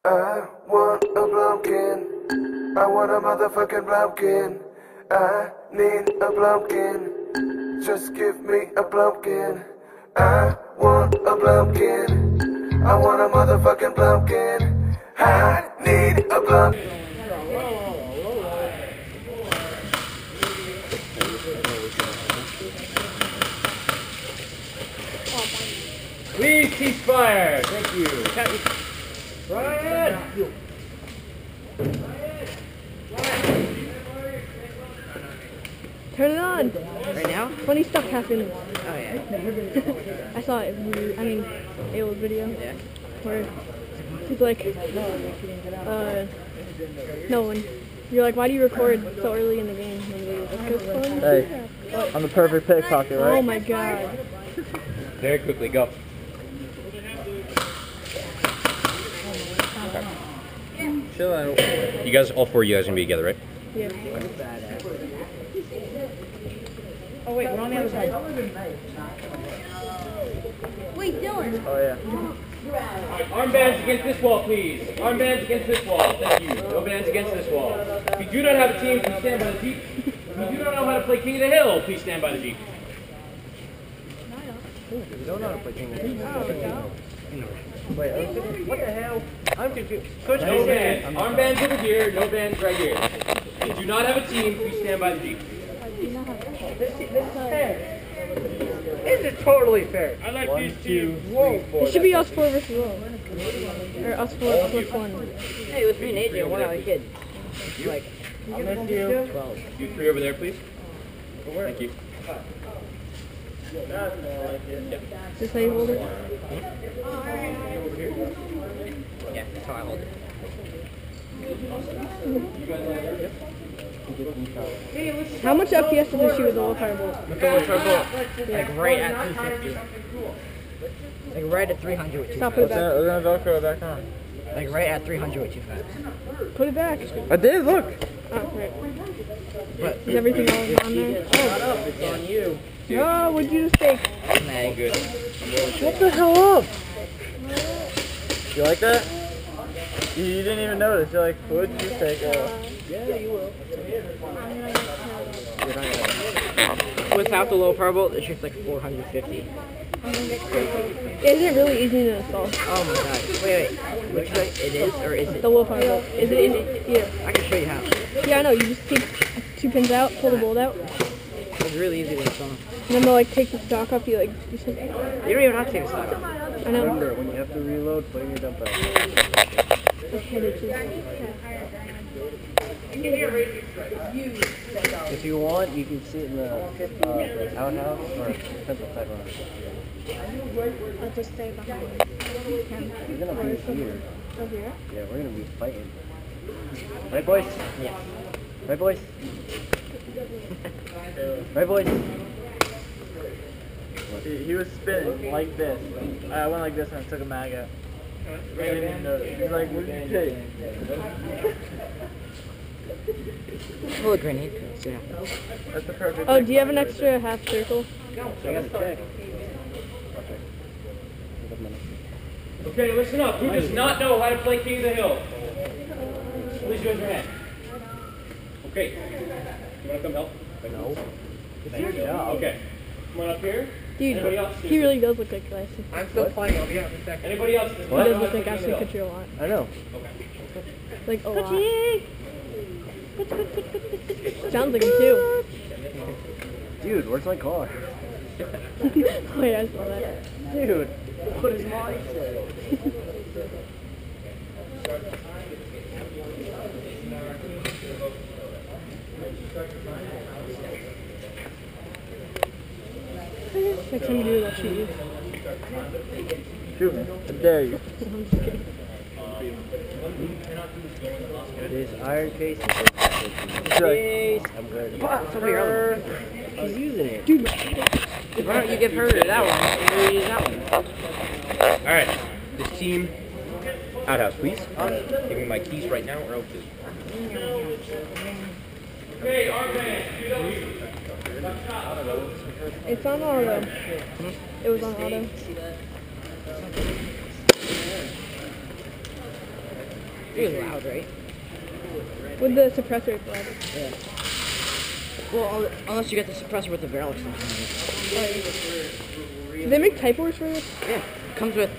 I want a Blumpkin. I want a motherfucking Blumpkin. I need a Blumpkin. Just give me a Blumpkin. I want a Blumpkin. I want a motherfucking Blumpkin. I need a Blumpkin. Please cease fire. Thank you. Ryan! Turn it on! Right now? Funny stuff happened. Oh yeah. I saw it. I mean, Ayla's video. Yeah. Where he's like, no one. You're like, why do you record so early in the game? Hey, I'm the perfect pickpocket, right? Oh my god. Very quickly, go. Chill out. You guys, all four of you guys gonna be together, right? Yeah. Oh wait, we're on the other side. Wait, Dylan. Oh yeah. Armbands against this wall, please. Armbands against this wall. Thank you. No bands against this wall. If you do not have a team, please stand by the Jeep. If you do not know how to play King of the Hill, please stand by the Jeep. You don't know how to play King of the Hill. Wait, what the hell? I'm confused. Coach, No bands. Armbands over here. No bands right here. If you do not have a team, please stand by the Jeep. This is fair. This is totally fair. I like these two. Whoa. It should be us four versus one. Or us four plus one. Hey, it was me and AJ when I was a kid. Like, I miss you. 12. You three over there, please. Thank you. That's more like it. Yeah. Just how you hold it. yeah, that's how I hold it. How much FPS did you shoot with the low firebolt? Like right at 250. Like right at 300 with Stop 250. it back. We're gonna Velcro it back on. Like right at 300 with 250. Put it back. I did, look. Oh, right. But Is everything all on there? oh, it's on you. Oh, what'd you just take? All good. What the hell up? You like that? You didn't even notice. You're like, what'd you just take? Yeah, you will. Without the low firebolt, it's just like 450. Is it really easy to install? Oh my god. Wait. Which way? It is or is it? The low firebolt. Is it? Yeah. I can show you how. Yeah, I know. You just take 2 pins out, pull the bolt out, It's really easy to install. and then they'll like take the stock up. You like do something. You don't even have to take a stock off. I know. Remember, when you have to reload, put in your dump out. I hate it too. If you want, you can sit in the outhouse or pencil type on. I'll just stay behind. You're gonna be here. Oh, here? Yeah, we're gonna be fighting. Right, boys? Yeah. Right, boys? Right, boys? He was spinning like this. I went like this and I took a mag out. I didn't even notice. He's like, what did you take? Full of grenade pills, yeah. That's the perfect. Oh, do you have an extra half circle? I gotta check. Okay, listen up. Who does not know how to play King of the Hill? Please raise your hand. Okay. You want to come help? No. It's your job. Okay. Come on up here. Anybody Dude, else? he really does look like Ashton. I'm still playing, I'll be out in a second. Anybody else? He does look like Ashton Kutcher a lot. I know. Like a lot. Sounds like him too. Dude, where's my car? Oh yeah, I saw that. Dude, what does Molly say? Next time you do it, I'll shoot you. Shoot me. I dare you. I'm just kidding. This iron case is Case. I'm good. Somebody else. She's using it. Dude, Why don't you give her that one and we'll use that one? All right. This team, outhouse, please. Give me my keys right now, or else this. Okay, Armbands. it's on auto. It was on auto. It was loud, right? With the suppressor, it's loud. Yeah. Well, unless you get the suppressor with the barrel extension. Do they make type orders for this? Yeah, it comes with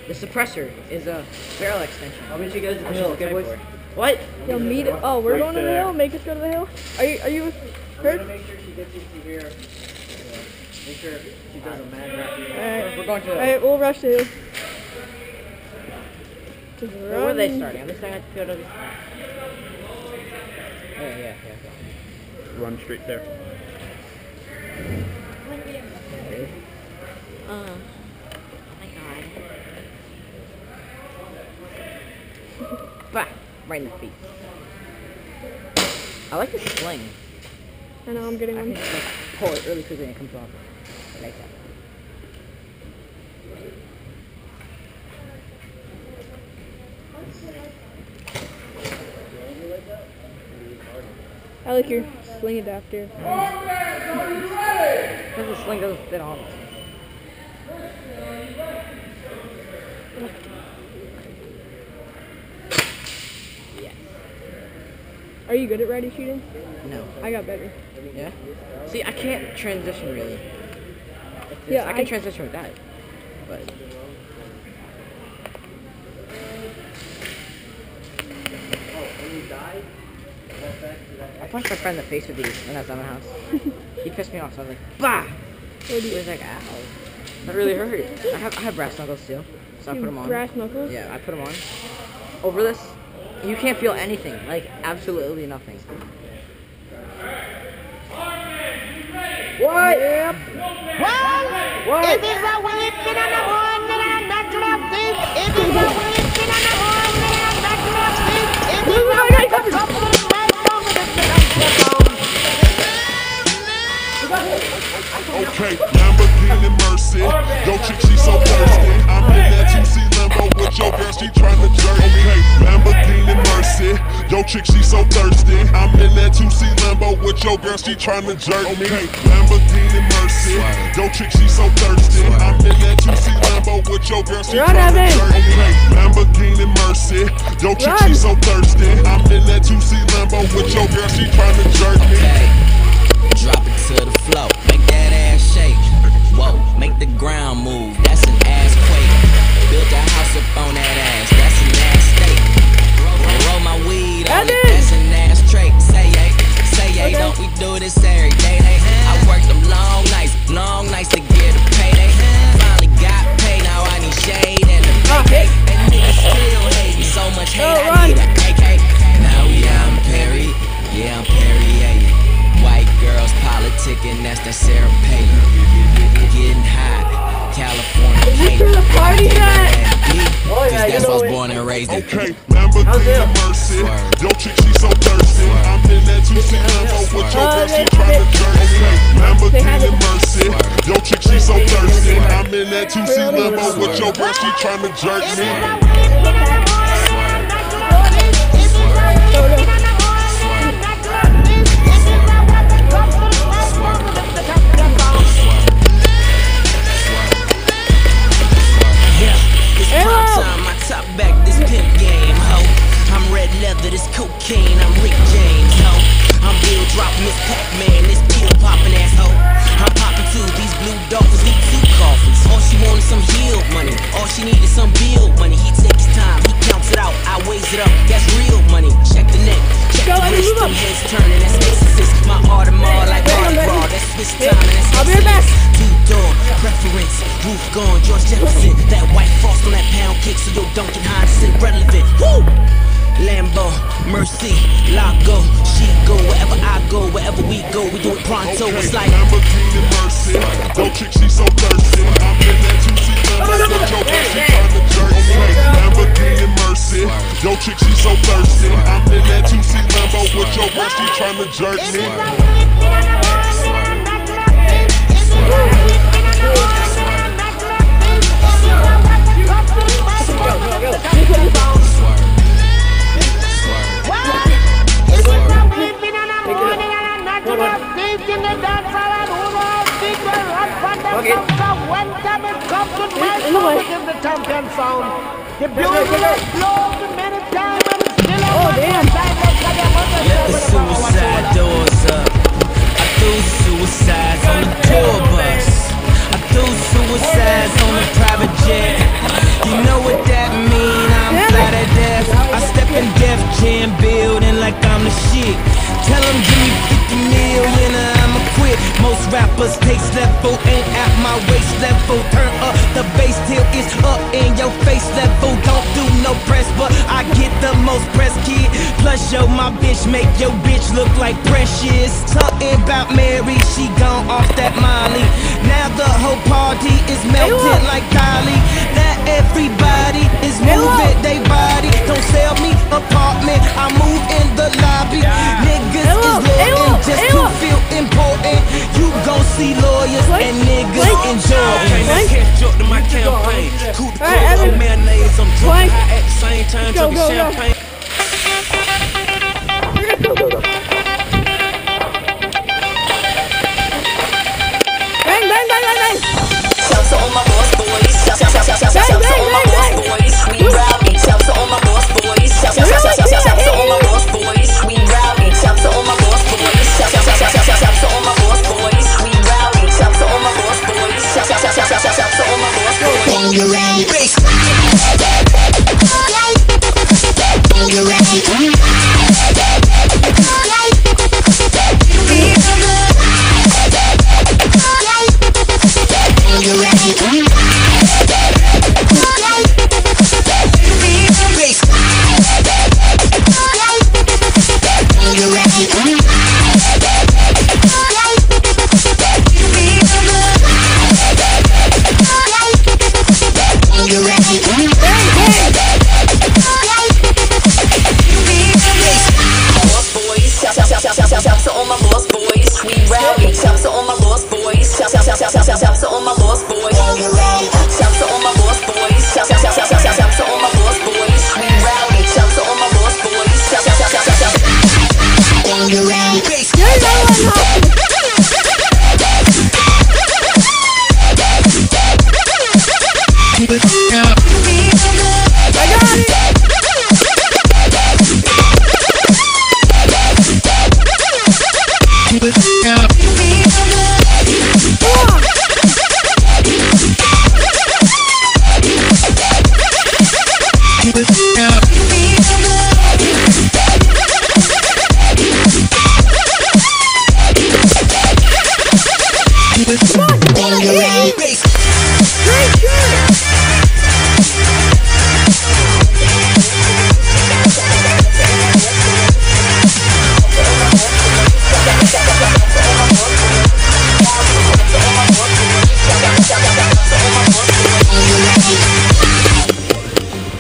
the suppressor is a barrel extension. How many you guys to the hill, okay, boys? What? Yo, meet it. Oh, we're going to the hill. Make us go to the hill. Are you hurt? Make sure she gets you to here. Make sure she does a mad rap. Alright. We're going to. Alright, we'll rush the hill. Just Where are they run. starting? Are they starting at POW? Yeah. Run straight there. Oh my god. Bah! Right in the feet. I like the sling. I know, I'm getting I can one. just like pull it really quickly and it comes off. I like that. I like your sling adapter. Because the sling doesn't fit on. Yeah. Are you good at ready shooting? No. I got better. Yeah? See, I can't transition really. Yeah, I can transition with that. But I punched my friend in the face with these when I was at my house. He pissed me off, so I was like, bah! He was like, ow. That really hurt. I have brass knuckles too, so I put them on. Brass knuckles? Yeah, I put them on. Over this, you can't feel anything, like absolutely nothing. What? Yep. What? It is a weeping and a horn and a natural thing. It is a weeping and a horn and a natural thing. It is a couple of right over the Okay, Lamborghini Mercy. Yo, chick, she so thirsty. I'm in that 2C Lambo with your girl, she tryna jerk. Okay, Lamborghini Mercy. Yo, chick, she so thirsty. I'm in that 2C Lambo with your girl, she tryna jerk. Okay, Lamborghini Mercy. Yo, chick, she so thirsty. I'm in that 2C Lambo with your girl, she tryna jerk. Okay, Lamborghini Mercy. Yo, chick, she so thirsty. I'm in that 2C Lambo with your girl, she tryna jerk me. Drop it to the floor, make that ass shake. Whoa, make the ground move, that's an ass quake. Built a house up on that ass, that's an ass steak. Roll my weed on it, that's an ass trait. Say yay, don't we do this every day? I worked them long nights to get a payday. Finally got paid, now I need shade and a vacate. And niggas still hate me, so much hate, I need an AK. Now we out in Perry, yeah, I'm Perry, yeah. White girls politicking, that's the Sarah Palin. Getting hot, California. Is this where the party's at? Cause that's why I was born and raised in. Okay, Lamborghini Mercy. Yo, chick, she so thirsty. I'm in that 2C Lambo with your girl, she tryna jerk. Okay, Lamborghini Mercy. Yo, chick, she so thirsty. I'm in that 2C Lambo with your girl, she tryna jerk me. I top back this pimp game, ho. I'm red leather, this cocaine, I'm Rick James, ho. I'm Bill Drop, Miss Pac-Man, this pill poppin' ass ho. I'm poppin' too, these blue dolphins need 2 coffins. All she wanted some healed money, all she needed some bill money. He takes time, he counts it out, I weighs it up, that's real money. Check the neck, check the wrist, them heads turning, that's exorcist. My Audemars like Mardi Gras, that's Swiss time and that's I'll be right back. 2-door preference, roof gone, George Jefferson. That white frost on that pound cake, so your Duncan Hines is irrelevant. Woo! Lambo, Mercy, Lago, she go wherever I go, wherever we go, we do it pronto. Okay, It's like Lamborghini Mercy. Yo, chick, she so thirsty. I'm in that 2C Lambo with your girl, she tryna jerk. Okay, Lamborghini Mercy. Yo, chick, she so thirsty. I'm in that 2C Lambo with your girl, she tryna jerk me. The champion sound. The beautiful blows many times and it's Oh, damn. Let the suicide doors up. I threw suicides on the tour bus. I threw suicides on a private jet. You know what that mean? I'm fly to death. I step in Def Jam building like I'm the shit. Tell them give me 50 million or I'ma quit. Most rappers taste level ain't at my waist level. Turn up the bass till it's up in your face level. Don't do no press, but I get the most press, kid. Plus, yo, my bitch make your bitch look like Precious. Talking about Mary, she gone off that Molly. Now the whole party is melted like Dolly. Now everybody is moving they body. Don't sell me apartment, I move in the lobby. Niggas is looking just to feel important. You gon' see lawyers and niggas enjoying. Let's catch up to my campaign. Coup de grace, mayonnaise, I'm drunk high at the same time. Drinking champagne. Bang, bang, bang, bang, bang. Shout to all my boss boys. Shout to all my boss boys. Sweet rowdy. Shout to all my boss boys. Shout to all my boss boys. Sweet rowdy. Shout to all my boss boys. Shout to all my boss boys. Sweet rowdy. Shout to all my boss boys. Shout to all my boss boys. When you're ready, when you're ready.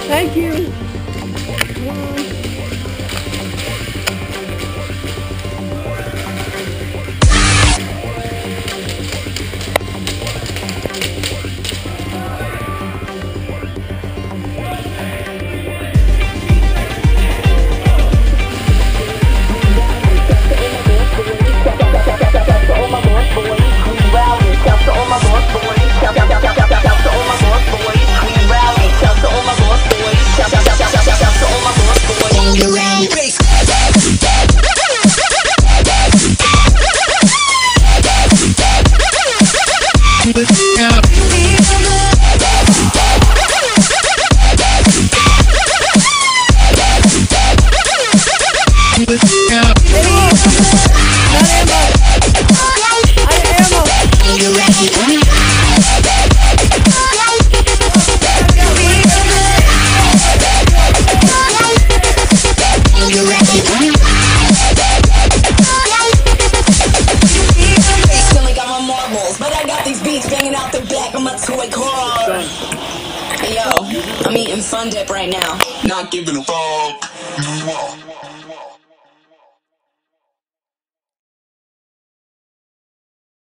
Thank you. Yo, I'm eating Fun Dip right now. Not giving a fuck.